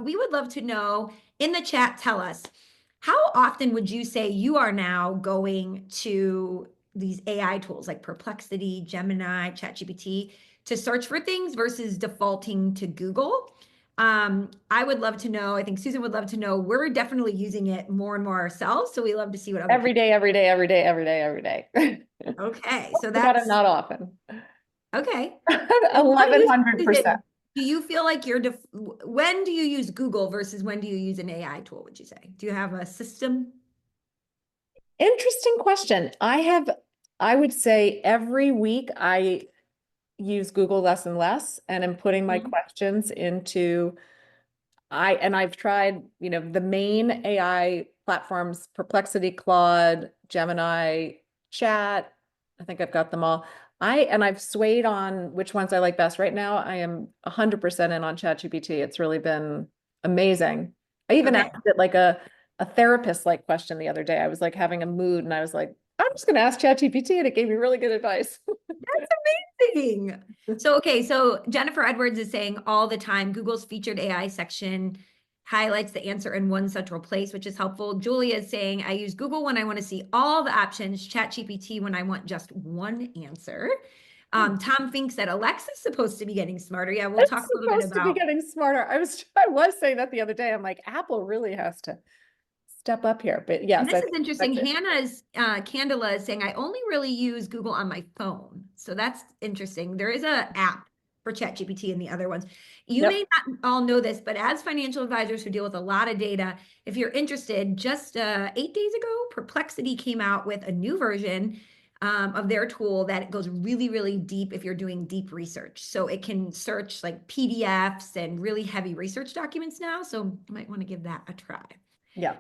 we would love to know in the chat, tell us, how often would you say you are now going to these AI tools like Perplexity, Gemini, ChatGPT to search for things versus defaulting to Google? I would love to know. I think Susan would love to know. We're definitely using it more and more ourselves, so we love to see what other Every people. day, every day, every day, every day, every day. Okay, so Got it that's not often. okay. And what do you, 1100%. Susan, do you feel like when do you use Google versus when do you use an AI tool, would you say? Do you have a system? Interesting question. I would say every week I use Google less and less, and I'm putting my Mhm. questions into I've tried, the main AI platforms, Perplexity, Claude, Gemini, Chat. I think I've got them all. I've swayed on which ones I like best. Right now, I am 100% in on ChatGPT. It's really been amazing. I even Okay. asked it like a therapist-like question the other day. I was like having a mood and I was like, I'm just going to ask ChatGPT, and it gave me really good advice. That's amazing. So, okay, so Jennifer Edwards is saying all the time, Google's featured AI section highlights the answer in one central place, which is helpful. Julia is saying, I use Google when I want to see all the options, ChatGPT when I want just one answer. Tom thinks that Alexa's supposed to be getting smarter. Yeah, we'll It's talk a little bit supposed to be about. getting smarter. I was saying that the other day. I'm like, Apple really has to step up here. But And yes, this I is think interesting. that's it. Hannah's Candela is saying, I only really use Google on my phone. So that's interesting. There is a app for ChatGPT and the other ones. You may Yep. not all know this, but as financial advisors who deal with a lot of data, if you're interested, just 8 days ago, Perplexity came out with a new version of their tool that goes really, really deep if you're doing deep research. So it can search like PDFs and really heavy research documents now. So you might want to give that a try. Yeah.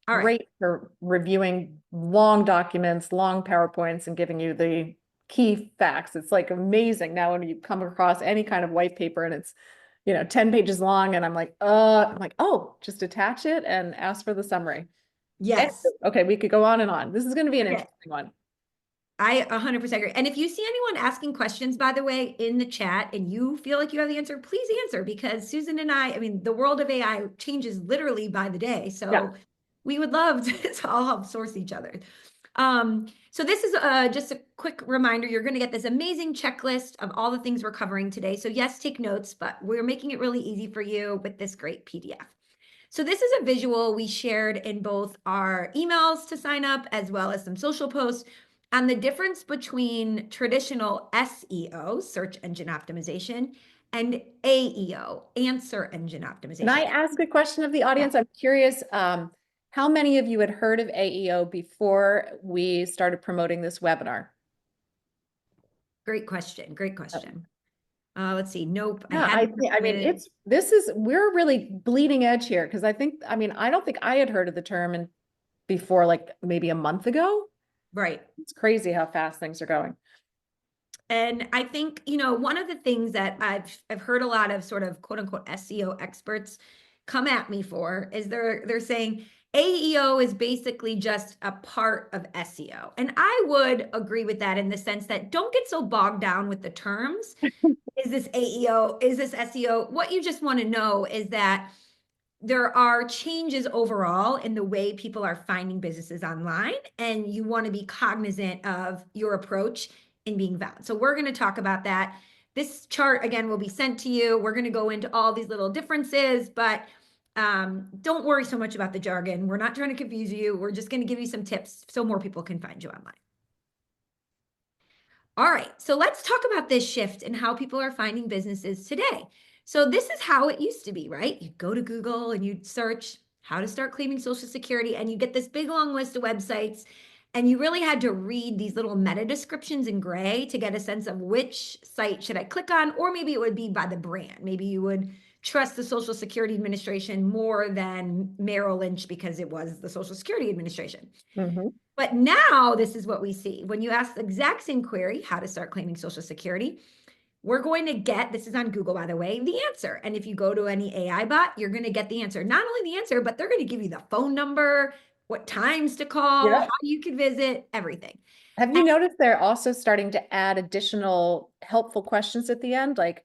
All right. Great for reviewing long documents, long PowerPoints, and giving you the key facts. It's like amazing now when you come across any kind of white paper and it's, 10 pages long, and I'm like, oh, just attach it and ask for the summary. Yes. Okay, we could go on and on. This is going to be an Okay. interesting one. I 100% agree. And if you see anyone asking questions, by the way, in the chat and you feel like you have the answer, please answer because Susan and I mean, the world of AI changes literally by the day. Yeah. So we would love to all help source each other. So this is just a quick reminder. You're going to get this amazing checklist of all the things we're covering today. So yes, take notes, but we're making it really easy for you with this great PDF. So this is a visual we shared in both our emails to sign up as well as some social posts on the difference between traditional SEO, search engine optimization, and AEO, answer engine Can I optimization. ask a question of the Yeah, audience? I'm curious, how many of you had heard of AEO before we started promoting this webinar? great question. Great Oh. question. Let's see. Nope, I Yeah, hadn't heard of mean, it. we're really bleeding edge here because I don't think I had heard of the term before like maybe a month ago. Right. It's crazy how fast things are going. And I think, one of the things that I've heard a lot of sort of quote unquote SEO experts come at me for is they're saying AEO is basically just a part of SEO. And I would agree with that in the sense that don't get so bogged down with the terms. Is this AEO? Is this SEO? What you just want to know is that there are changes overall in the way people are finding businesses online, and you want to be cognizant of your approach in being found. So we're going to talk about that. This chart again will be sent to you. We're going to go into all these little differences, but don't worry so much about the jargon. We're not trying to confuse you. We're just going to give you some tips so more people can find you online. All right, so let's talk about this shift and how people are finding businesses today. So this is how it used to be, right? You go to Google and you search how to start claiming Social Security, and you get this big long list of websites, and you really had to read these little meta descriptions in gray to get a sense of which site should I click on, or maybe it would be by the brand. Maybe you would trust the Social Security Administration more than Merrill Lynch because it was the Social Security Administration. Mhm. But now this is what we see. When you ask the exact same query, how to start claiming Social Security, we're going to get, this is on Google, by the way, the answer. And if you go to any AI bot, you're going to get the answer. Not only the answer, but they're going to give you the phone number, what times to call, how Yeah. you can visit, everything. Have you noticed they're also starting to add additional helpful questions at the end? Like,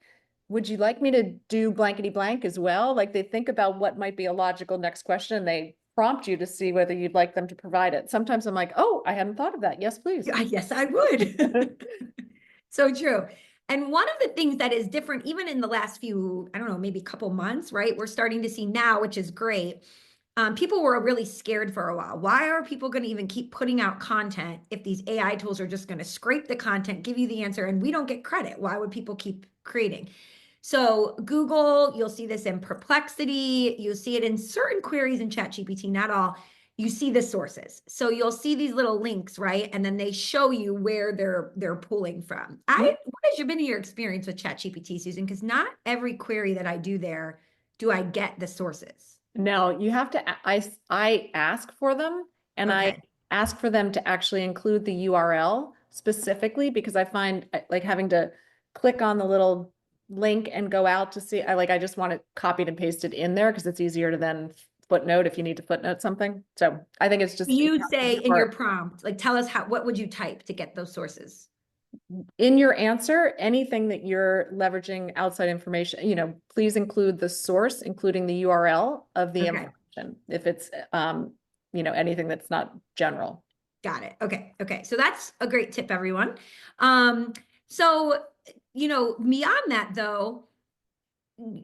would you like me to do blankety blank as well? Like they think about what might be a logical next question and they prompt you to see whether you'd like them to provide it. Sometimes I'm like, oh, I hadn't thought of that. Yes, please. Yes, I would. So true. And one of the things that is different, even in the last few, I don't know, maybe couple months, right? We're starting to see now, which is great. People were really scared for a while. Why are people going to even keep putting out content if these AI tools are just going to scrape the content, give you the answer, and we don't get credit? Why would people keep creating? So Google, you'll see this in Perplexity, you'll see it in certain queries in ChatGPT, not all. You see the sources. So you'll see these little links, right? And then they show you where they're pulling from. Mhm. What has been your experience with ChatGPT, Susan? Because not every query that I do there do I get the sources. No, you have to, I ask for them and I Okay. ask for them to actually include the URL specifically because I find like having to click on the little link and go out to see, I just want it copied and pasted in there because it's easier to then footnote if you need to footnote something. So I think it's just You say in your more prompt, like tell us what would you type to get those sources? in your answer, anything that you're leveraging outside information, please include the source, including the URL of the Okay. information. If it's, anything that's not general. Got it. Okay. Okay. So that's a great tip, everyone. Um, so, beyond that though,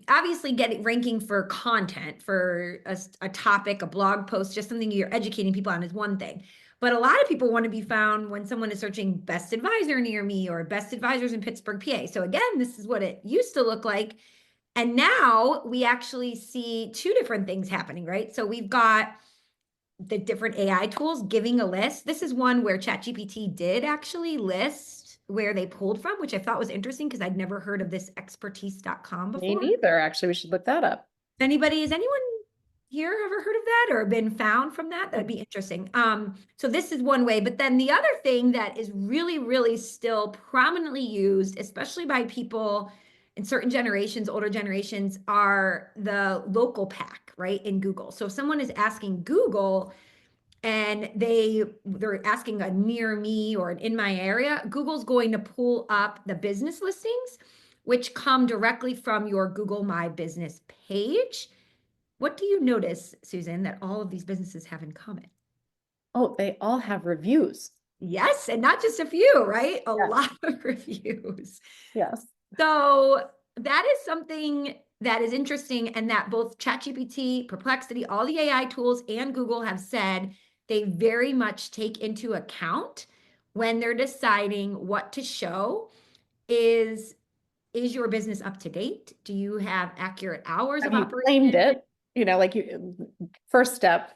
obviously getting ranking for content for a topic, a blog post, just something you're educating people on is one thing. But a lot of people want to be found when someone is searching best advisor near me or best advisors in Pittsburgh, PA. So again, this is what it used to look like. And now we actually see two different things happening, right? So we've got the different AI tools giving a list. This is one where ChatGPT did actually list where they pulled from, which I thought was interesting because I'd never heard of this expertise.com Me before. neither. Actually, we should look that up. Has anyone here ever heard of that or been found from that? That'd be interesting. So this is one way, but then the other thing that is really, really still prominently used, especially by people in certain generations, older generations, are the local pack, right, in Google. So if someone is asking Google and they're asking a near me or an in my area, Google's going to pull up the business listings, which come directly from your Google My Business page. What do you notice, Susan, that all of these businesses have in common? Oh, they all have reviews. Yes, and not just a few, right? A Yes. lot of reviews. Yes. So that is something that is interesting, and that both ChatGPT, Perplexity, all the AI tools, and Google have said they very much take into account when they're deciding what to show. Is your business up to date? Do you have accurate hours of Have you claimed operation? it? First step.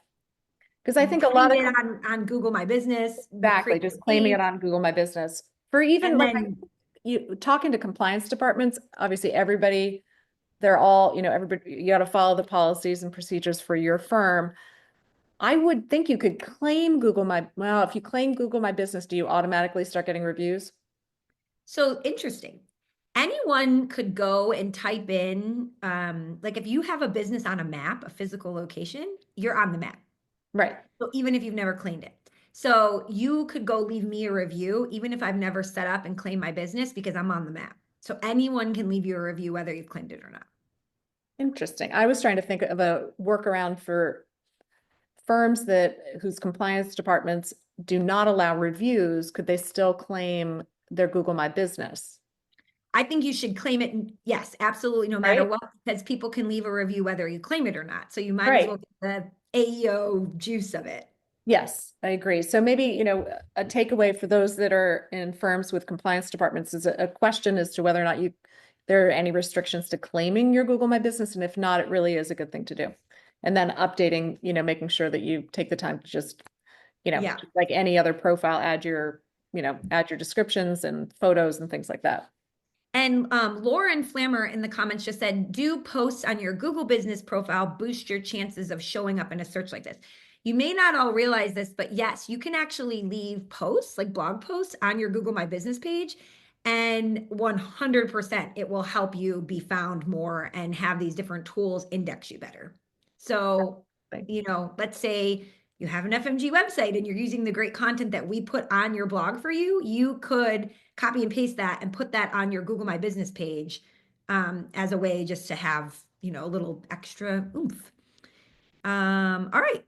Because I You think a lot claimed of it on Google My Business, you exactly create just a claiming it page, on Google My Business. For even and like then you talking to compliance departments, obviously everybody, they're all, everybody, you got to follow the policies and procedures for your firm. I would think you could claim well, if you claim Google My Business, do you automatically start getting reviews? so interesting. Anyone could go and type in, like if you have a business on a map, a physical location, you're on the map. Right. So even if you've never claimed it. So you could go leave me a review, even if I've never set up and claimed my business because I'm on the map. So anyone can leave you a review, whether you've claimed it or not. Interesting. I was trying to think of a workaround for firms whose compliance departments do not allow reviews. Could they still claim their Google My Business? I think you should claim it. Yes, absolutely, no matter Right? what, because people can leave a review whether you claim it or not. So you might as well Right. get the AEO juice of it. Yes, I agree. So maybe, a takeaway for those that are in firms with compliance departments is a question as to whether or not there are any restrictions to claiming your Google My Business. And if not, it really is a good thing to do. And then updating, making sure that you take the time to just, Yeah. just like any other profile, add your descriptions and photos and things like that. And Lauren Flammer in the comments just said, do posts on your Google business profile boost your chances of showing up in a search like this? You may not all realize this, but yes, you can actually leave posts like blog posts on your Google My Business page. And 100% it will help you be found more and have these different tools index you better. So, let's say you have an FMG website and you're using the great content that we put on your blog for you, you could copy and paste that and put that on your Google My Business page as a way just to have, a little extra oomph. All right.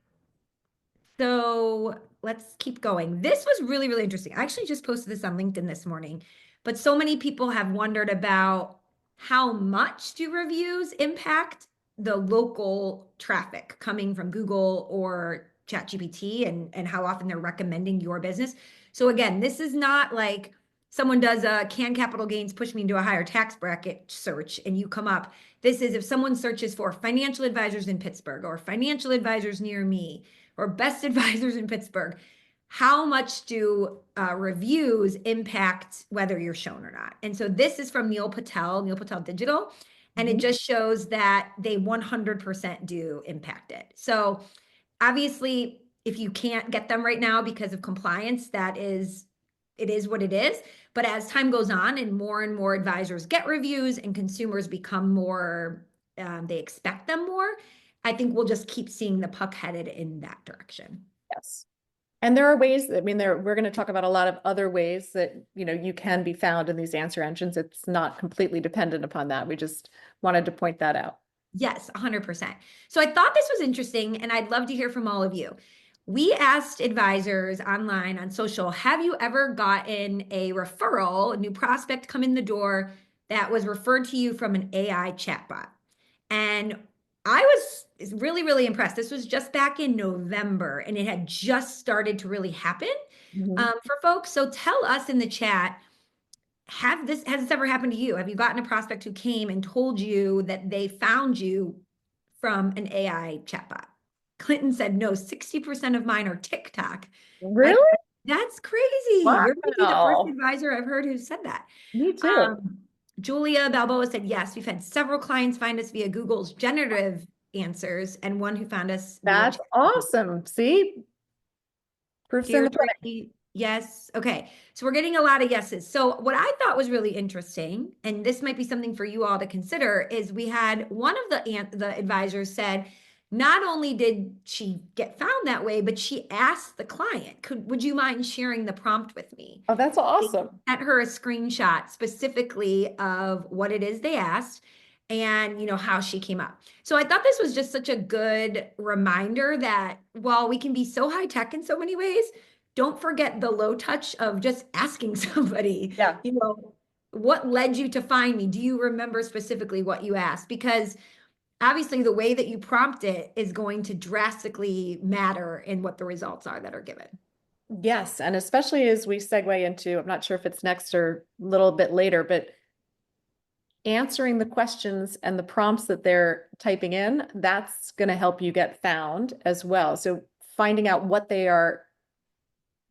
So let's keep going. This was really, really interesting. I actually just posted this on LinkedIn this morning, but so many people have wondered about how much do reviews impact the local traffic coming from Google or ChatGPT, and how often they're recommending your business. So again, this is not like someone does a can capital gains push me into a higher tax bracket search and you come up. This is if someone searches for financial advisors in Pittsburgh or financial advisors near me or best advisors in Pittsburgh, how much do reviews impact whether you're shown or not? And so this is from Neil Patel Digital, and it Mhm. just shows that they 100% do impact it. So obviously, if you can't get them right now because of compliance, it is what it is. But as time goes on and more advisors get reviews and consumers become more, they expect them more, I think we'll just keep seeing the puck headed in that direction. Yes. And there are ways, I mean, we're going to talk about a lot of other ways that, you can be found in these answer engines. It's not completely dependent upon that. We just wanted to point that out. Yes, 100%. So I thought this was interesting, and I'd love to hear from all of you. We asked advisors online on social, have you ever gotten a referral, a new prospect come in the door that was referred to you from an AI chatbot? And I was really, really impressed. This was just back in November, and it had just started to really happen Mhm. for folks. So tell us in the chat, has this ever happened to you? Have you gotten a prospect who came and told you that they found you from an AI chatbot? Clinton said, no, 60% of mine are TikTok. I, Really? that's crazy. You're maybe the first Wow. advisor I've heard who said that. Me too. Julia Balboa said, yes, we've had several clients find us via Google's generative answers and one who found us via That's ChatGPT. awesome. See, proof's in the pudding. Deirdre, yes. Okay. So we're getting a lot of yeses. So what I thought was really interesting, and this might be something for you all to consider, is we had one of the advisors said, not only did she get found that way, but she asked the client, would you mind sharing the prompt with me? Oh, that's They awesome. sent her a screenshot specifically of what it is they asked and how she came up. So I thought this was just such a good reminder that while we can be so high tech in so many ways, don't forget the low touch of just asking somebody, Yeah. what led you to find me? Do you remember specifically what you asked? Because obviously the way that you prompt it is going to drastically matter in what the results are that are given. Yes. And especially as we segue into, I'm not sure if it's next or a little bit later, but answering the questions and the prompts that they're typing in, that's going to help you get found as well. So finding out what they are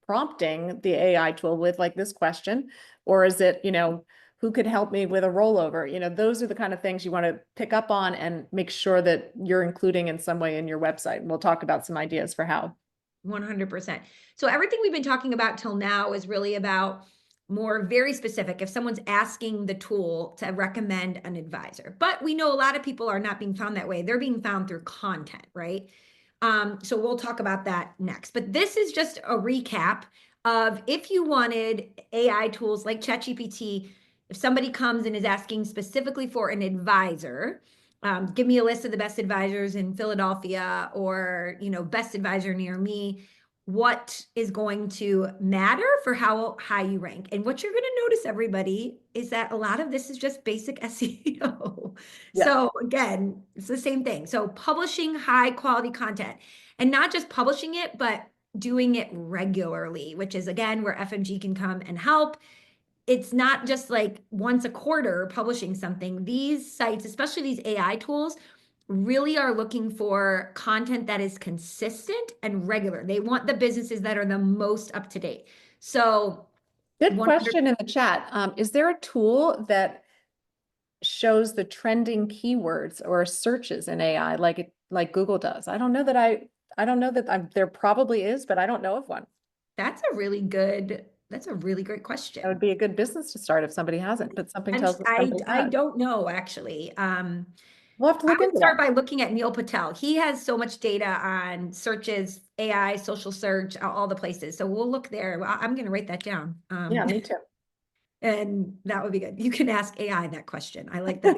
prompting the AI tool with, like this question, or is it, who could help me with a rollover? Those are the kind of things you want to pick up on and make sure that you're including in some way in your website. And we'll talk about some ideas for how. 100%. So everything we've been talking about till now is really about more very specific. If someone's asking the tool to recommend an advisor, but we know a lot of people are not being found that way. They're being found through content, right? So we'll talk about that next. But this is just a recap of if you wanted AI tools like ChatGPT, if somebody comes and is asking specifically for an advisor, give me a list of the best advisors in Philadelphia or, best advisor near me. What is going to matter for how high you rank? And what you're going to notice, everybody, is that a lot of this is just basic SEO. Yeah. So again, it's the same thing. So publishing high quality content and not just publishing it, but doing it regularly, which is again where FMG can come and help. It's not just like once a quarter publishing something. These sites, especially these AI tools, really are looking for content that is consistent and regular. They want the businesses that are the most up to date. So Good 100, question in the chat. Is there a tool that shows the trending keywords or searches in AI like Google does? I don't know that there probably is, but I don't know of one. that's a really great That would question. be a good business to start if somebody hasn't, but something And tells us I somebody I has. don't know actually. We'll have to I look would into that. start by looking at Neil Patel. He has so much data on searches, AI, social search, all the places. So we'll look there. Well, I'm going to write that down. Yeah, me too. And that would be good. You can ask AI that question. I like that.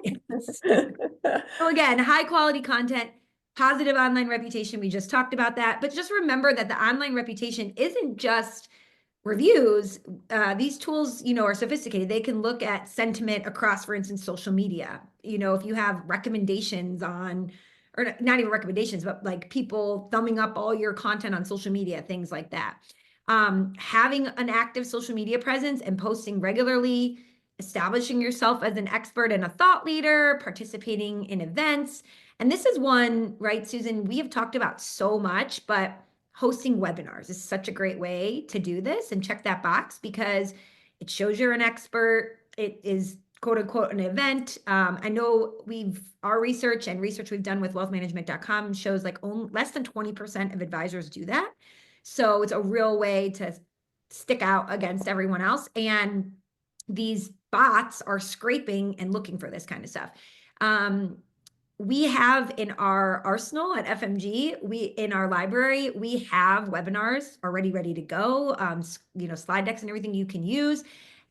So again, high quality content, positive online reputation. We just talked about that. But just remember that the online reputation isn't just reviews. These tools, are sophisticated. They can look at sentiment across, for instance, social media. If you have recommendations on, or not even recommendations, but like people thumbing up all your content on social media, things like that. Having an active social media presence and posting regularly, establishing yourself as an expert and a thought leader, participating in events. And this is one, right, Susan, we have talked about so much, but hosting webinars is such a great way to do this and check that box because it shows you're an expert. It is quote unquote an event. I know our research we've done with wealthmanagement.com shows like only less than 20% of advisors do that. So it's a real way to stick out against everyone else. And these bots are scraping and looking for this kind of stuff. We have in our arsenal at FMG, in our library, we have webinars already ready to go, slide decks and everything you can use.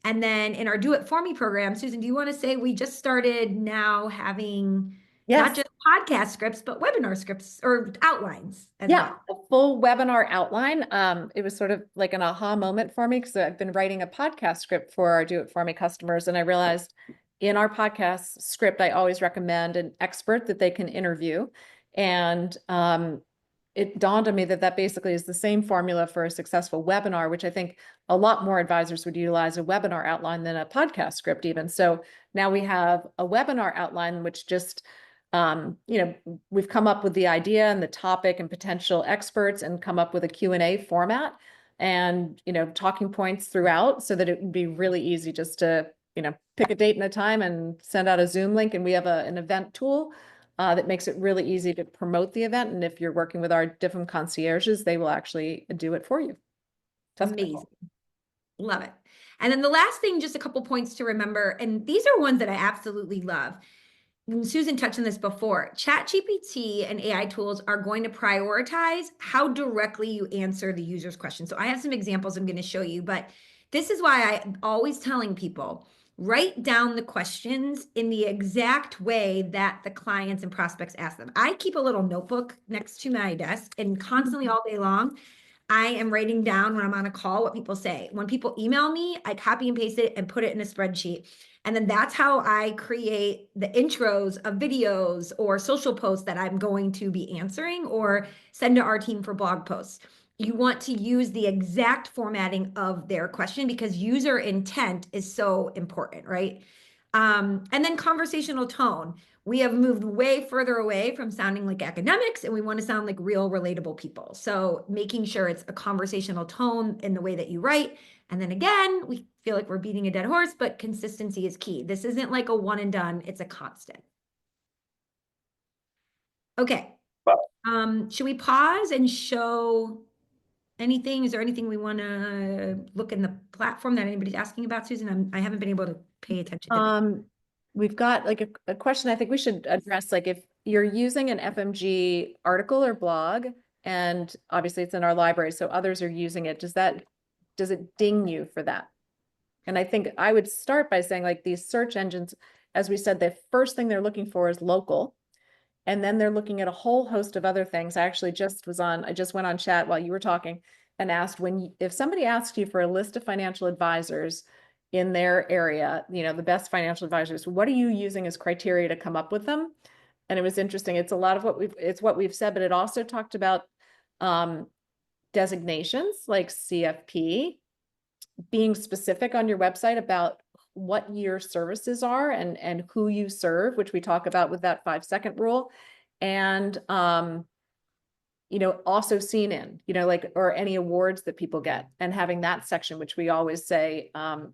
And then in our Do It For Me program, Susan, do you want to say we just started now having not Yes. just podcast scripts, but webinar scripts or outlines as Yeah, well? a full webinar outline. It was sort of like an aha moment for me because I've been writing a podcast script for our Do It For Me customers, and I realized in our podcast script, I always recommend an expert that they can interview. And it dawned on me that that basically is the same formula for a successful webinar, which I think a lot more advisors would utilize a webinar outline than a podcast script even. So now we have a webinar outline, which just we've come up with the idea and the topic and potential experts and come up with a Q&A format and, talking points throughout so that it would be really easy just to, pick a date and a time and send out a Zoom link. And we have an event tool that makes it really easy to promote the event. And if you're working with our different concierges, they will actually do it for you. That's Amazing. Love it. And then the last thing, just a couple points to remember, and these are ones that I absolutely love. And Susan touched on this before. ChatGPT and AI tools are going to prioritize how directly you answer the user's question. So I have some examples I'm going to show you, but this is why I'm always telling people, write down the questions in the exact way that the clients and prospects ask them. I keep a little notebook next to my desk and constantly all day long, I am writing down when I'm on a call what people say. When people email me, I copy and paste it and put it in a spreadsheet. And then that's how I create the intros of videos or social posts that I'm going to be answering or send to our team for blog posts. You want to use the exact formatting of their question because user intent is so important, right? And then conversational tone. We have moved way further away from sounding like academics and we want to sound like real relatable people. So making sure it's a conversational tone in the way that you write. And then again, we feel like we're beating a dead horse, but consistency is key. This isn't like a one and done, it's a constant. Okay. Should we pause and show anything? Is there anything we want to look in the platform that anybody's asking about, Susan? I haven't been able to pay attention to that. We've got like a question I think we should address, like if you're using an FMG article or blog, and obviously it's in our library, so others are using it, does it ding you for that? And I think I would start by saying like these search engines, as we said, the first thing they're looking for is local. And then they're looking at a whole host of other things. I just went on chat while you were talking and asked if somebody asks you for a list of financial advisors in their area, the best financial advisors, what are you using as criteria to come up with them? And it was interesting. It's a lot of what we've said, but it also talked about designations like CFP, being specific on your website about what your services are and who you serve, which we talk about with that 5-second rule. And, also seen in, or any awards that people get and having that section, which we always say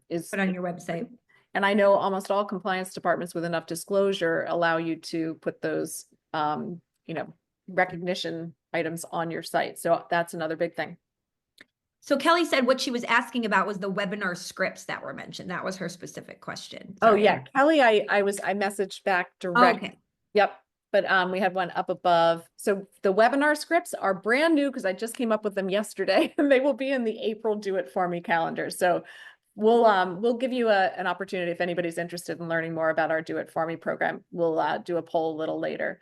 is Put on your website. And I know almost all compliance departments with enough disclosure allow you to put those, recognition items on your site. So that's another big thing. So Kelly said what she was asking about was the webinar scripts that were mentioned. That was her specific question. Oh Sorry. yeah, Kelly, I messaged back direct. Okay. Yep. But we had one up above. So the webinar scripts are brand new because I just came up with them yesterday and they will be in the April Do It For Me calendar. So we'll give you an opportunity if anybody's interested in learning more about our Do It For Me program. We'll do a poll a little later.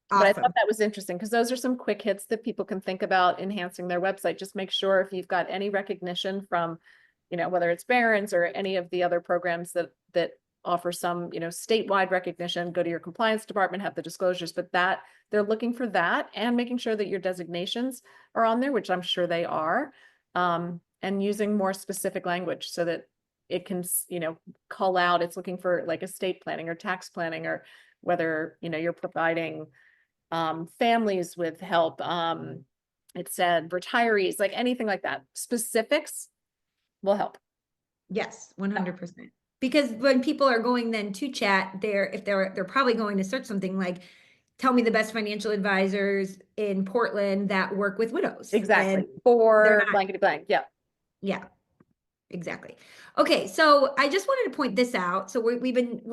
But I thought Awesome. that was interesting because those are some quick hits that people can think about enhancing their website. Just make sure if you've got any recognition from, whether it's Barron's or any of the other programs that offer some, statewide recognition, go to your compliance department, have the disclosures, but that they're looking for that and making sure that your designations are on there, which I'm sure they are, and using more specific language so that it can, call out, it's looking for like estate planning or tax planning, or whether, you're providing families with help. It said retirees, like anything like that. Specifics will help. Yes, 100%. Because when people are going then to chat, they're probably going to search something like, tell me the best financial advisors in Portland that work with widows. Exactly. And they're For not, blankety blank. Yeah. yeah. Exactly. Okay, so I just wanted to point this out. So when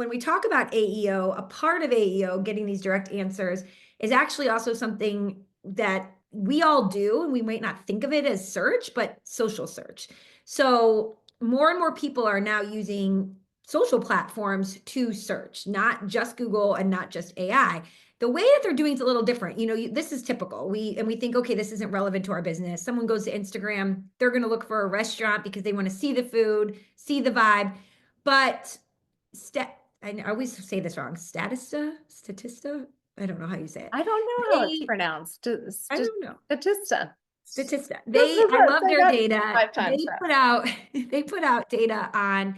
we talk about AEO, a part of AEO, getting these direct answers, is actually also something that we all do, and we might not think of it as search, but social search. So more and more people are now using social platforms to search, not just Google and not just AI. The way that they're doing is a little different. This is typical. We think, okay, this isn't relevant to our business. Someone goes to Instagram, they're going to look for a restaurant because they want to see the food, see the vibe. But I always say this wrong. Statista. I don't know how you say it. I don't know how it's They, pronounced. I don't know. Statista. Statista. I love Say their that data. 5 times They put out data on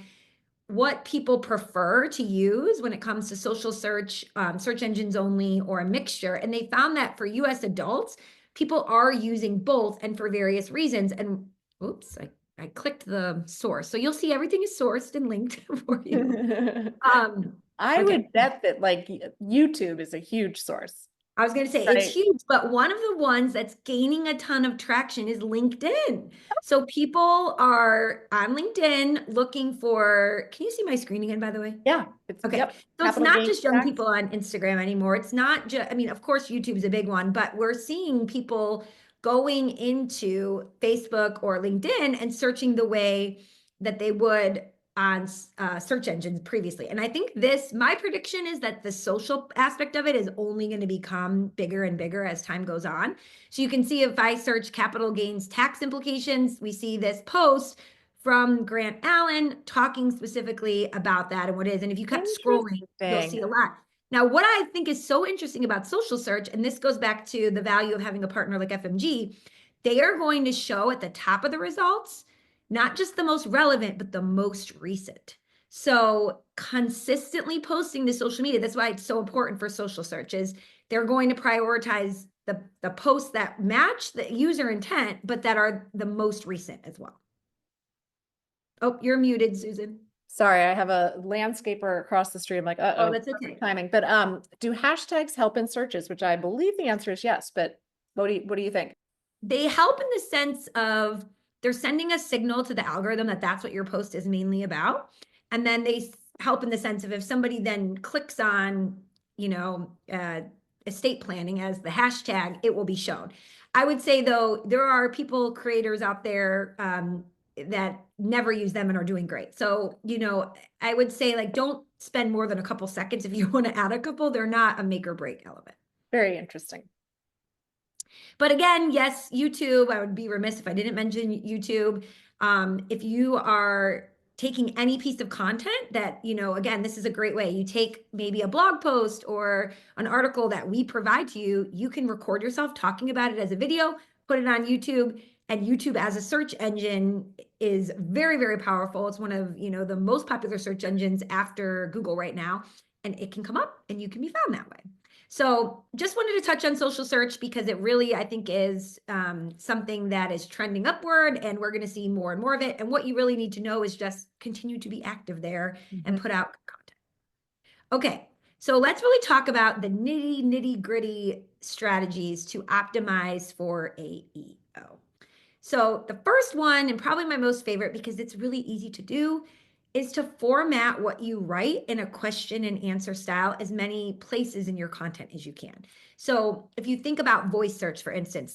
what people prefer to use when it comes to social search, search engines only, or a mixture. And they found that for US adults, people are using both and for various reasons. And oops, I clicked the source. So you'll see everything is sourced and linked for you. fast. I Okay. would bet that like YouTube is a huge source. I was going to say it's Right. huge, but one of the ones that's gaining a ton of traction is LinkedIn. So people are on LinkedIn looking for, can you see my screen again, by the way? Yeah. Okay. Yep. So it's Capital not gains just young tax. people on Instagram anymore. It's not just, I mean, of course, YouTube's a big one, but we're seeing people going into Facebook or LinkedIn and searching the way that they would on search engines previously. And I think my prediction is that the social aspect of it is only going to become bigger and bigger as time goes on. So you can see if I search capital gains tax implications, we see this post from Grant Allen talking specifically about that and what it is. And if you kept scrolling, you'll see Interesting. a lot. Now, what I think is so interesting about social search, and this goes back to the value of having a partner like FMG, they are going to show at the top of the results, not just the most relevant, but the most recent. So consistently posting to social media, that's why it's so important for social search, is they're going to prioritize the posts that match the user intent, but that are the most recent as well. Oh, you're muted, Susan. Sorry, I have a landscaper across the street. I'm like, Oh, uh-oh, that's okay. timing. But do hashtags help in searches? Which I believe the answer is yes, but what do you think? They help in the sense of they're sending a signal to the algorithm that that's what your post is mainly about. And then they help in the sense of if somebody then clicks on, estate planning as the hashtag, it will be shown. I would say though, there are creators out there that never use them and are doing great. So, I would say like, don't spend more than a couple seconds if you want to add a couple. They're not a make or break element. Very interesting. But again, yes, YouTube, I would be remiss if I didn't mention YouTube. If you are taking any piece of content that, again, this is a great way. You take maybe a blog post or an article that we provide to you, you can record yourself talking about it as a video, put it on YouTube, and YouTube as a search engine is very, very powerful. It's one of, the most popular search engines after Google right now, and it can come up and you can be found that way. So just wanted to touch on social search because it really, I think, is something that is trending upward and we're going to see more and more of it. And what you really need to know is just continue to be active there and put out content. Okay, so let's really talk about the nitty gritty strategies to optimize for AEO. So the first one, and probably my most favorite because it's really easy to do, is to format what you write in a question and answer style as many places in your content as you can. So if you think about voice search, for instance,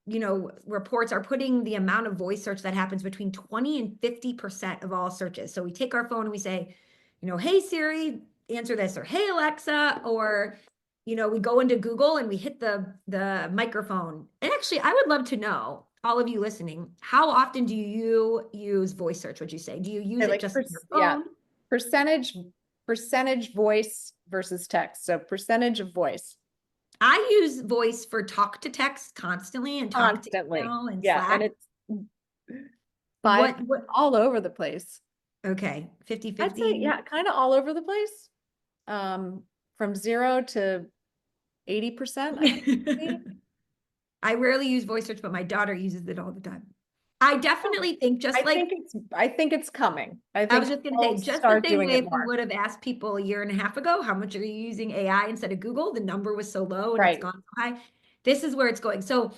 reports are putting the amount of voice search that happens between 20 and 50% of all searches. So we take our phone and we say, hey Siri, answer this, or hey Alexa, or we go into Google and we hit the microphone. And actually, I would love to know, all of you listening, how often do you use voice search, would you say? Do you use it just on your Yeah, phone? percentage voice versus text. So percentage of voice. I use voice for talk to text constantly and talk to Constantly. email and Yeah, and Slack. it's What, all over the place. okay, I'd say, 50-50. yeah, kind of all over the place. From 0 to 80%, I think. Maybe. I rarely use voice search, but my daughter uses it all the time. I Oh, definitely think just like I think it's coming. I I was think just going to we'll say, just the start same doing way it if we more. would have asked people a year and a half ago, how much are you using AI instead of Google? The number was so low and it's Right. gone so high. This is where it's going. So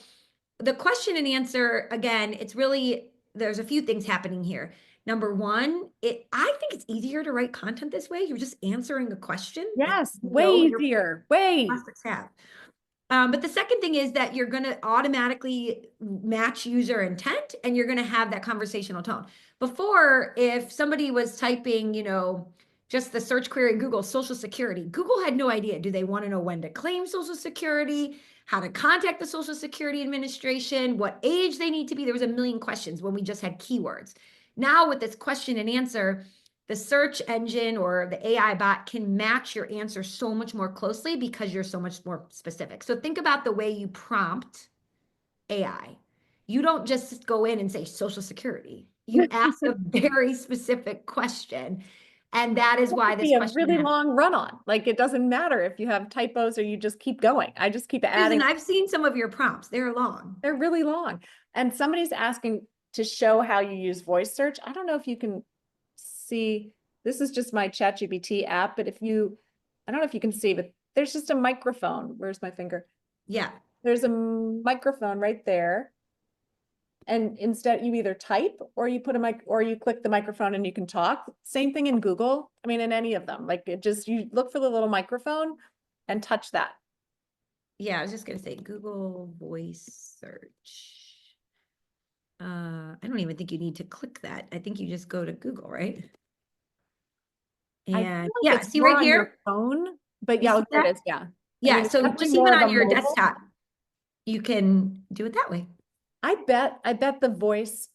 the question and answer, again, it's really, there's a few things happening here. Number one, I think it's easier to write content this way. You're just answering a question that Yes, you way know your easier. Way. prospects have. But the second thing is that you're going to automatically match user intent and you're going to have that conversational tone. Before, if somebody was typing, just the search query in Google, Social Security, Google had no idea. Do they want to know when to claim Social Security, how to contact the Social Security Administration, what age they need to be? There was a million questions when we just had keywords. Now, with this question and answer, the search engine or the AI bot can match your answer so much more closely because you're so much more specific. So think about the way you prompt AI. You don't just go in and say Social Security. You ask a very specific question. And that is That why could this be a question really has. long run on. Like it doesn't matter if you have typos or you just keep going. I just keep And adding. I've seen some of your prompts, they're long. They're really long. And somebody's asking to show how you use voice search. I don't know if you can see, this is just my ChatGPT app, but I don't know if you can see, but there's just a microphone. Where's my finger? Yeah. There's a microphone right there. And instead you either type or you put a mic or you click the microphone and you can talk. Same thing in Google. I mean, in any of them, like you look for the little microphone and touch that. Yeah, I was just going to say Google voice search. I don't even think you need to click that. I think you just go to Google, right? I And feel like yeah, it's see more right on your here? phone, but You yeah, see there that? it is. Yeah. I Yeah, mean, it's so definitely just more even of a on your mobile. desktop, you can do it that way. I bet the voice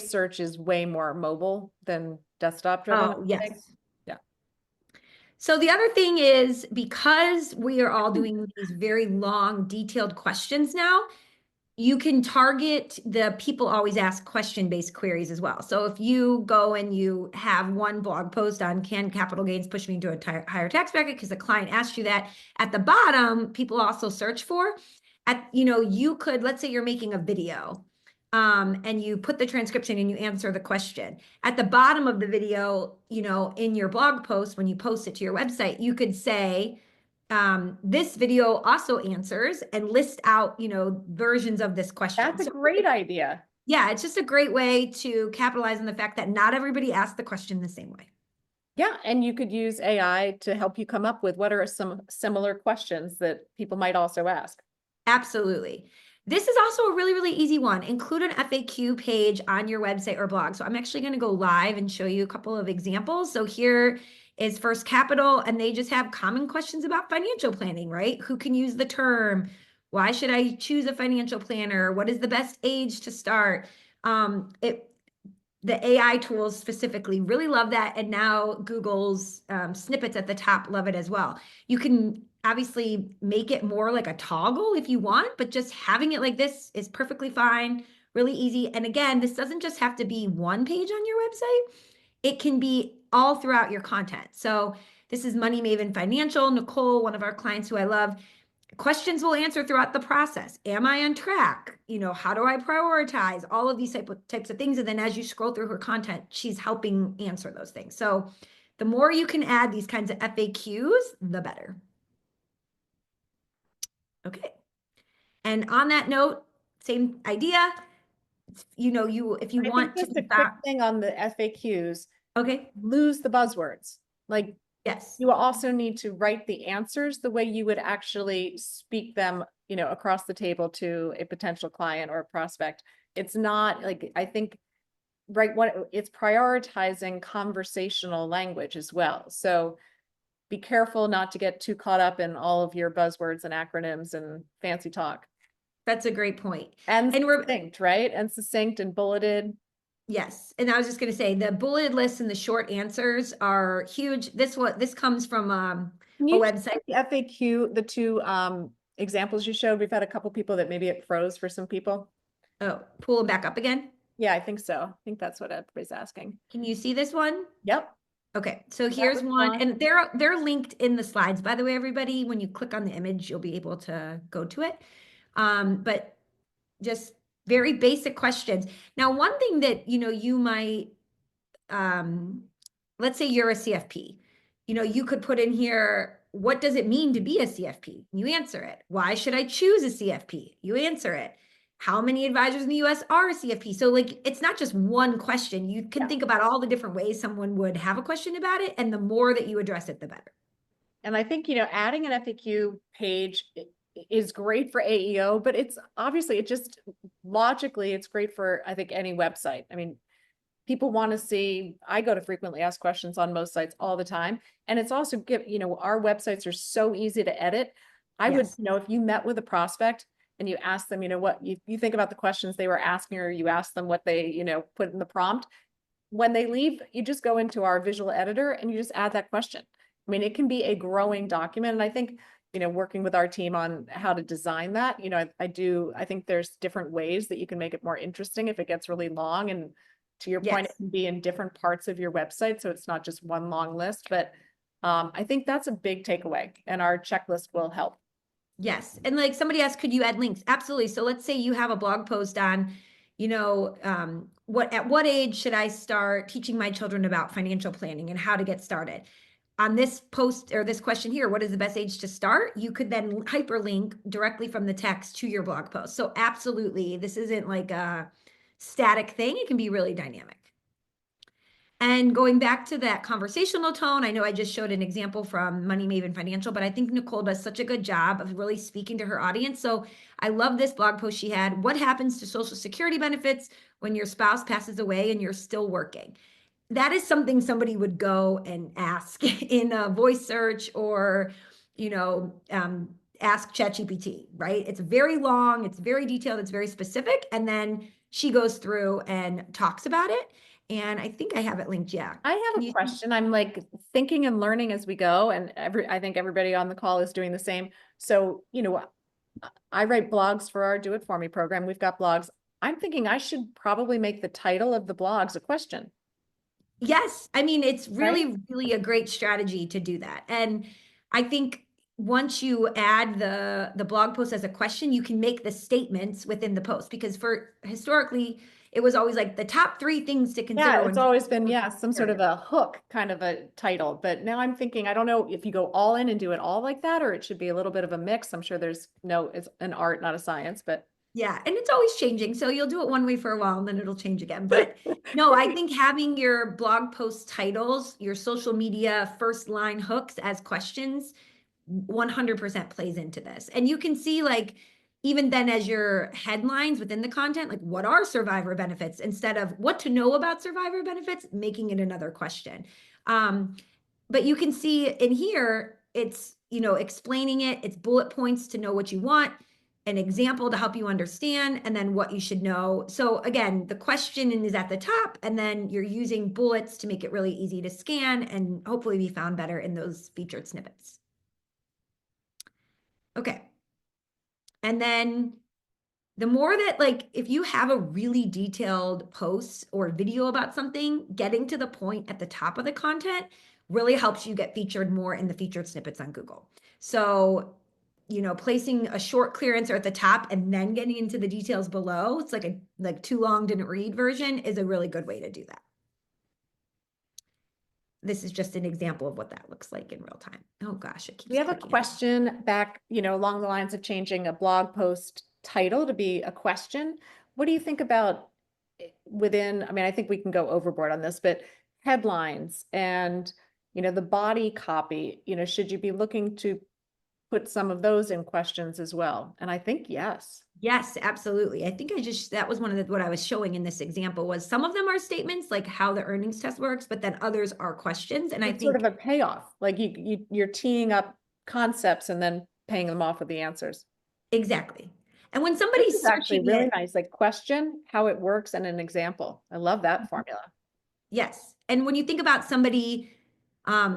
search is way more mobile than desktop driven. Oh, I think. yes. Yeah. So the other thing is, because we are all doing these very long, detailed questions now, you can target the people always ask question-based queries as well. So if you go and you have one blog post on, can capital gains push me into a higher tax bracket because the client asked you that, at the bottom, people also search for, you could, let's say you're making a video, and you put the transcription and you answer the question. At the bottom of the video, in your blog post, when you post it to your website, you could say, this video also answers and list out, versions of this question. That's a So great idea. yeah, it's just a great way to capitalize on the fact that not everybody asks the question the same way. Yeah, and you could use AI to help you come up with what are some similar questions that people might also ask. Absolutely. This is also a really, really easy one. Include an FAQ page on your website or blog. So I'm actually going to go live and show you a couple of examples. So here is First Capital, and they just have common questions about financial planning, right? Who can use the term? Why should I choose a financial planner? What is the best age to start? The AI tools specifically really love that. And now Google's snippets at the top love it as well. You can obviously make it more like a toggle if you want, but just having it like this is perfectly fine, really easy. And again, this doesn't just have to be one page on your website. It can be all throughout your content. So this is Money Maven Financial, Nicole, one of our clients who I love. Questions will answer throughout the process. Am I on track? How do I prioritize? All of these types of things. And then as you scroll through her content, she's helping answer those things. So the more you can add these kinds of FAQs, the better. Okay. And on that note, same idea. If you I think want to just a be quick back. thing on the FAQs, Okay. lose the buzzwords. Like Yes, You also need to write the answers the way you would actually speak them, across the table to a potential client or a prospect. It's not like, I think, right, what it's prioritizing conversational language as well. So be careful not to get too caught up in all of your buzzwords and acronyms and fancy talk. that's a great point. And And we're, succinct, right? And succinct and bulleted. yes, and I was just going to say the bulleted lists and the short answers are huge. This comes from Can a you website. check the FAQ, the two examples you showed? We've had a couple people that maybe it froze for some people. Oh, pull them back up again. Yeah, I think so. I think that's what everybody's asking. Can you see this one? Yep. Okay, so That here's one, response. and they're linked in the slides, by the way, everybody. When you click on the image, you'll be able to go to it. But just very basic questions. Now, one thing that you might um, let's say you're a CFP. You could put in here, what does it mean to be a CFP? You answer it. Why should I choose a CFP? You answer it. How many advisors in the US are a CFP? So, like, it's not just one question. You can Yeah. think about all the different ways someone would have a question about it. And the more that you address it, the better. And I think, adding an FAQ page is great for AEO, but it's obviously, it just logically, it's great for, I think, any website. I mean, people want to see, I go to frequently asked questions on most sites all the time. And it's also our websites are so easy to edit. I would, Yes. if you met with a prospect and you ask them, what you think about the questions they were asking, or you ask them what they, put in the prompt, when they leave, you just go into our visual editor and you just add that question. I mean, it can be a growing document. And I think, working with our team on how to design that, I think there's different ways that you can make it more interesting if it gets really long. And to your point, it Yes. can be in different parts of your website. So it's not just one long list, but I think that's a big takeaway, and our checklist will help. Yes. And like somebody asked, could you add links? Absolutely. So let's say you have a blog post on, at what age should I start teaching my children about financial planning and how to get started? On this post or this question here, what is the best age to start? You could then hyperlink directly from the text to your blog post. So absolutely, this isn't like a static thing. It can be really dynamic. And going back to that conversational tone, I know I just showed an example from Money Maven Financial, but I think Nicole does such a good job of really speaking to her audience. So I love this blog post she had. What happens to Social Security benefits when your spouse passes away and you're still working? That is something somebody would go and ask in a voice search or, ask ChatGPT, right? It's very long, it's very detailed, it's very specific. And then she goes through and talks about it. And I think I have it linked. Yeah. I Can have a you? question. I'm like thinking and learning as we go, and I think everybody on the call is doing the same. So, I write blogs for our Do It For Me program. We've got blogs. I'm thinking I should probably make the title of the blogs a question, Yes. I mean, it's right? really, really a great strategy to do that. And I think once you add the blog post as a question, you can make the statements within the post because for historically, it was always like the top 3 things to consider Yeah, it's when always been, Social yeah, some sort of Security. a hook kind of a title. But now I'm thinking, I don't know if you go all in and do it all like that, or it should be a little bit of a mix. I'm sure it's an art, not a science, but Yeah, and it's always changing. So you'll do it one way for a while and then it'll change again. But no, I think having your blog post titles, your social media first line hooks as questions 100% plays into this. And you can see like even then as your headlines within the content, like what are survivor benefits instead of what to know about survivor benefits, making it another question. But you can see in here, it's, explaining it, it's bullet points to know what you want, an example to help you understand, and then what you should know. So again, the question is at the top, and then you're using bullets to make it really easy to scan and hopefully be found better in those featured snippets. Okay. And then the more that like if you have a really detailed post or video about something, getting to the point at the top of the content really helps you get featured more in the featured snippets on Google. So, placing a short clear answer at the top and then getting into the details below, it's like a too long didn't read version is a really good way to do that. This is just an example of what that looks like in real time. Oh gosh, it we keeps have a clicking. question back, along the lines of changing a blog post title to be a question. What do you think about I mean, I think we can go overboard on this, but headlines and the body copy, should you be looking to put some of those in questions as well? And I think yes. Yes, absolutely. I think that was one of what I was showing in this example was some of them are statements like how the earnings test works, but then others are questions. And I It's sort of think a payoff. Like you're teeing up concepts and then paying them off with the answers. exactly. And when This somebody's is actually searching really it, nice, like question how it works and an example. I love that formula. yes. And when you think about somebody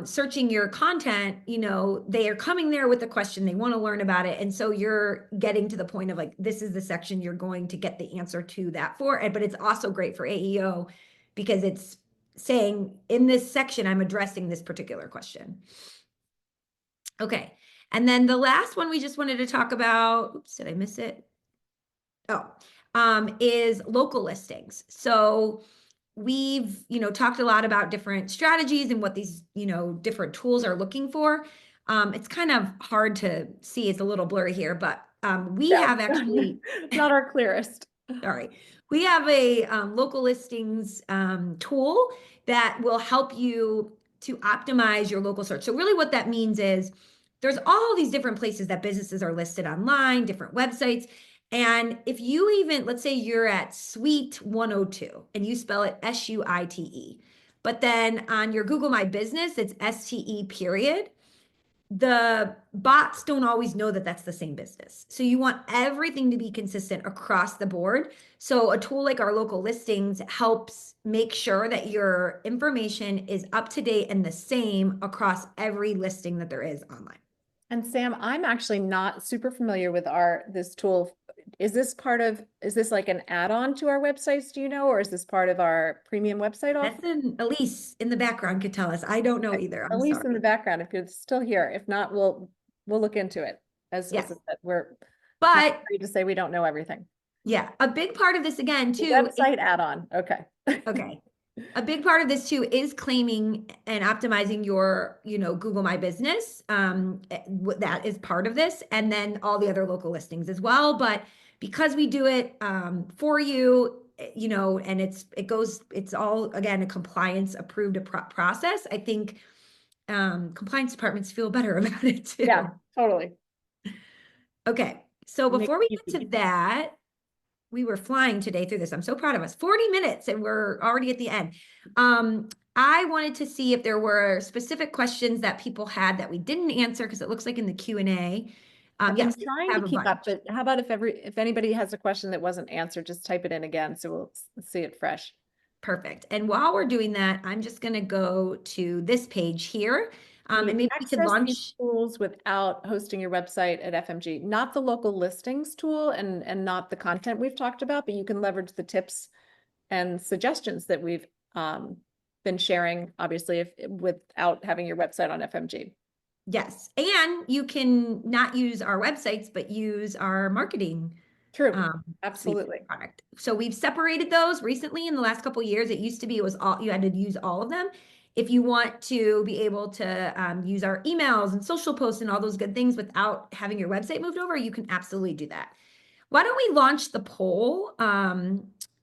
searching your content, they are coming there with a question, they want to learn about it. And so you're getting to the point of like, this is the section you're going to get the answer to that for. But it's also great for AEO because it's saying in this section, I'm addressing this particular question. Okay. And then the last one we just wanted to talk about, oops, did I miss it? Oh, is local listings. So we've, talked a lot about different strategies and what these, different tools are looking for. It's kind of hard to see. It's a little blurry here, but we Yeah. have actually, Not our clearest. sorry, we have a local listings tool that will help you to optimize your local search. So really what that means is there's all these different places that businesses are listed online, different websites. And if you even, let's say you're at Suite 102 and you spell it SUITE, but then on your Google My Business, it's STE period, the bots don't always know that that's the same business. So you want everything to be consistent across the board. So a tool like our local listings helps make sure that your information is up to date and the same across every listing that there is online. And Sam, I'm actually not super familiar with this tool. Is this like an add-on to our websites, do you know, or is this part of our premium website offer? That's an Elise in the background could tell us. I don't know either. At I'm least in the sorry. background, if you're still here. If not, we'll look into it. As I Yes. said, we're not But free to say we don't know everything. yeah, a big part of this again The too is website add-on. Okay. okay. A big part of this too is claiming and optimizing your, Google My Business. That is part of this, and then all the other local listings as well. But because we do it for you, and it's all again a compliance approved process. I think compliance departments feel better about it Yeah, too. totally. Okay, so Make before we it get to easy. that, we were flying today through this. I'm so proud of us. 40 minutes and we're already at the end. I wanted to see if there were specific questions that people had that we didn't answer because it looks like in the Q&A. I've been Yes, trying we to have a keep up, bunch. but how about if anybody has a question that wasn't answered, just type it in again so we'll see it fresh. Perfect. And while we're doing that, I'm just going to go to this page here. Can you And maybe we could access these launch. tools without hosting your website at FMG? Not the local listings tool and not the content we've talked about, but you can leverage the tips and suggestions that we've been sharing, obviously, without having your website on FMG. Yes. And you can not use our websites, but use our marketing True, suite absolutely. product. So we've separated those recently in the last couple of years. It used to be it was all you had to use all of them. If you want to be able to use our emails and social posts and all those good things without having your website moved over, you can absolutely do that. Why don't we launch the poll Yeah,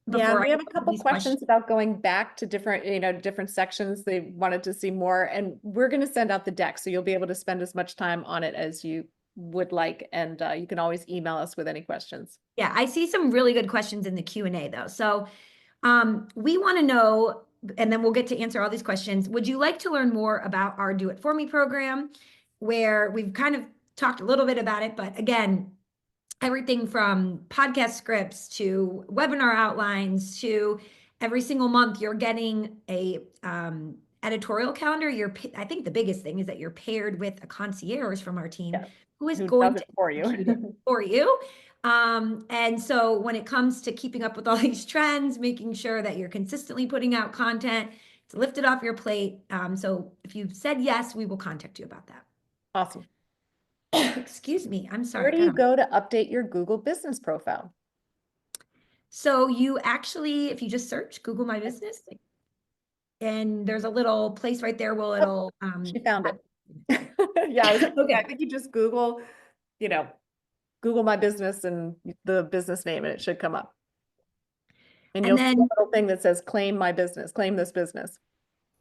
before I we go have a into couple these questions? questions about going back to different sections. They wanted to see more, and we're going to send out the deck, so you'll be able to spend as much time on it as you would like, and you can always email us with any questions. Yeah, I see some really good questions in the Q&A though. So we want to know, and then we'll get to answer all these questions. Would you like to learn more about our Do It For Me program, where we've kind of talked a little bit about it, but again, everything from podcast scripts to webinar outlines to every single month you're getting a editorial calendar. I think the biggest thing is that you're paired with a concierge from our team Yeah, who is who going does to it for you? execute it for you. And so when it comes to keeping up with all these trends, making sure that you're consistently putting out content, it's lifted off your plate. So if you've said yes, we will contact you about that. Awesome. Excuse me. I'm Where sorry. do Got you on. go to update your Google business profile? So you actually, if you just search Google My Business, and there's a little place right there where Oh, it'll she found it. Yeah, I okay. think you just you know, Google my business and the business name, and it should come up. And And you'll see a then little thing that says claim my business, claim this business.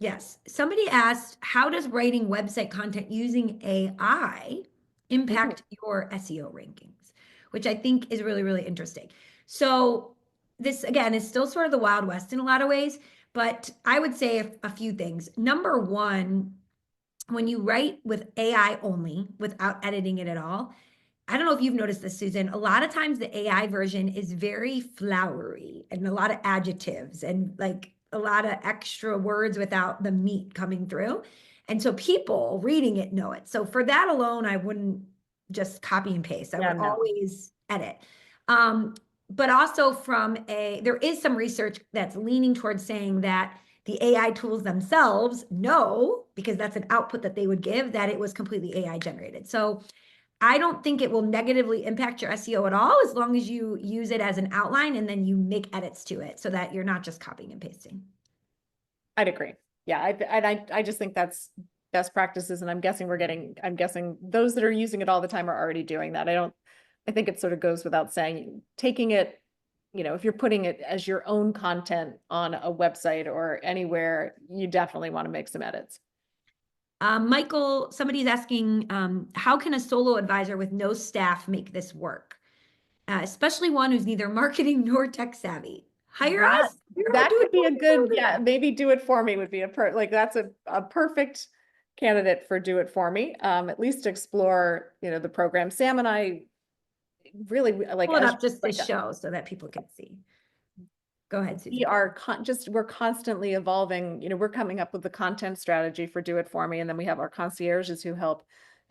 Yes. Somebody asked, how does writing website content using AI Mhm. impact your SEO rankings? Which I think is really, really interesting. So this again is still sort of the Wild West in a lot of ways, but I would say a few things. Number one, when you write with AI only without editing it at all, I don't know if you've noticed this, Susan. A lot of times the AI version is very flowery and a lot of adjectives and like a lot of extra words without the meat coming through. And so people reading it know it. So for that alone, I wouldn't just copy and paste. I Yeah, would no. always edit. Um, but also there is some research that's leaning towards saying that the AI tools themselves know, because that's an output that they would give, that it was completely AI generated. So I don't think it will negatively impact your SEO at all as long as you use it as an outline and then you make edits to it so that you're not just copying and pasting. I'd agree. Yeah, I just think that's best practices, and I'm guessing those that are using it all the time are already doing that. I think it sort of goes without saying, taking it, if you're putting it as your own content on a website or anywhere, you definitely want to make some edits. Michael, somebody's asking, how can a solo advisor with no staff make this work? Especially one who's neither marketing nor tech savvy. Hire That us. We're gonna that do could it be for a good, you. yeah, maybe do it for me would be like that's a perfect candidate for do it for me. At least explore, the program. Sam and I really like Pull it as up just to like show so that people can see. Go ahead, we Susan. are we're constantly evolving. We're coming up with the content strategy for do it for me, and then we have our concierges who help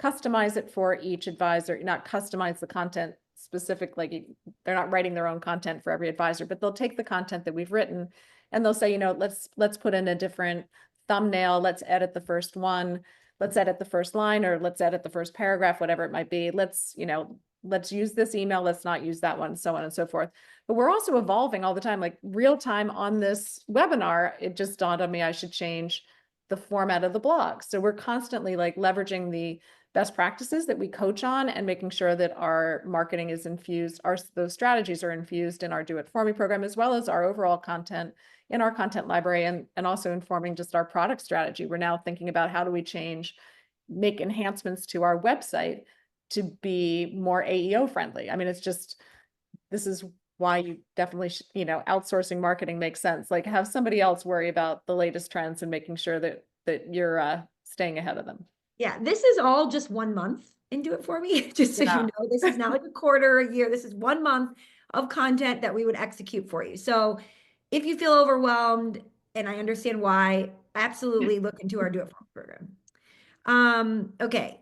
customize it for each advisor. Not customize the content specifically, they're not writing their own content for every advisor, but they'll take the content that we've written and they'll say, let's put in a different thumbnail, let's edit the first one, let's edit the first line, or let's edit the first paragraph, whatever it might be. Let's use this email, let's not use that one, so on and so forth. But we're also evolving all the time, like real time on this webinar. It just dawned on me I should change the format of the blog. So we're constantly like leveraging the best practices that we coach on and making sure that our marketing is infused, those strategies are infused in our Do It For Me program, as well as our overall content in our content library, and also informing just our product strategy. We're now thinking about how do we make enhancements to our website to be more AEO friendly. I mean, this is why you definitely outsourcing marketing makes sense. Like have somebody else worry about the latest trends and making sure that you're staying ahead of them. Yeah, this is all just 1 month and Do It For Me. Just so you Yeah. know, this is not like a quarter, a year. This is 1 month of content that we would execute for you. So if you feel overwhelmed, and I understand why, absolutely look into our Do It For Me program. Okay,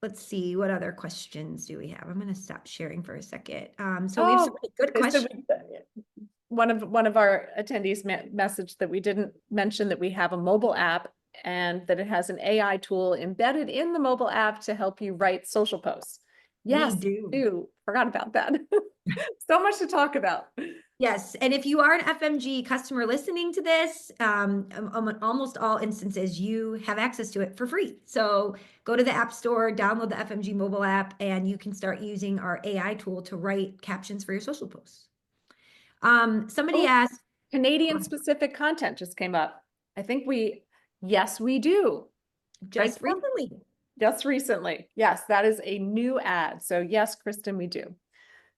let's see, what other questions do we have? I'm gonna stop sharing for a second. So we have some Oh, really good so questions. one of our attendees messaged that we didn't mention that we have a mobile app and that it has an AI tool embedded in the mobile app to help you write social posts. We Yes, do. do. Forgot about that. So much to talk about. Yes, and if you are an FMG customer listening to this, almost all instances, you have access to it for free. So go to the App Store, download the FMG mobile app, and you can start using our AI tool to write captions for your social posts. Somebody Oh, asked, Canadian specific content just came up. I think yes, we do. Right, just Sam? recently. Just recently. Yes, that is a new ad. So yes, Kristen, we do.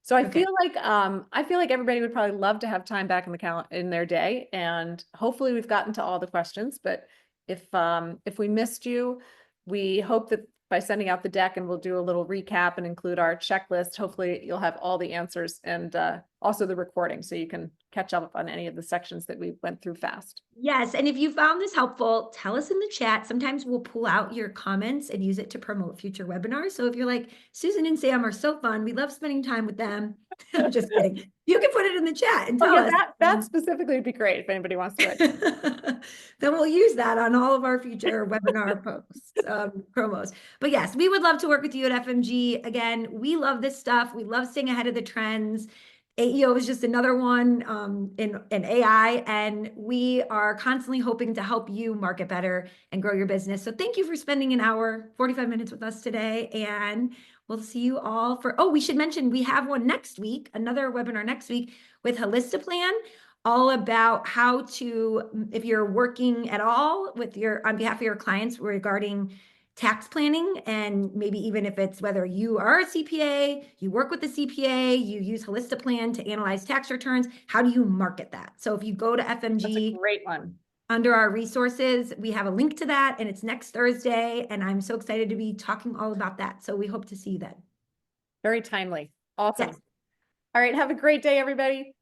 So Okay. I feel like everybody would probably love to have time back in in their day, and hopefully we've gotten to all the questions. But if we missed you, we hope that by sending out the deck, and we'll do a little recap and include our checklist, hopefully you'll have all the answers and also the recording, so you can catch up on any of the sections that we went through fast. Yes, and if you found this helpful, tell us in the chat. Sometimes we'll pull out your comments and use it to promote future webinars. So if you're like, Susan and Sam are so fun, we love spending time with them. I'm just kidding. You can put it in the chat and Oh tell yeah, us. that specifically would be great if anybody wants to write. Then we'll use that on all of our future webinar posts, promos. But yes, we would love to work with you at FMG. Again, we love this stuff. We love staying ahead of the trends. AEO is just another one in AI, and we are constantly hoping to help you market better and grow your business. So thank you for spending an hour, 45 minutes with us today, and we'll see you all we should mention we have one next week, another webinar next week with Holistiplan. all about how to, if you're working at all with your, on behalf of your clients regarding tax planning, and maybe even if it's whether you are a CPA, you work with the CPA, you use Holistiplan to analyze tax returns, how do you market that? So if you go to That's a FMG, great one. under our resources, we have a link to that, and it's next Thursday, and I'm so excited to be talking all about that. So we hope to see you then. Very timely. Awesome. Yes. All right. Have a great day, everybody.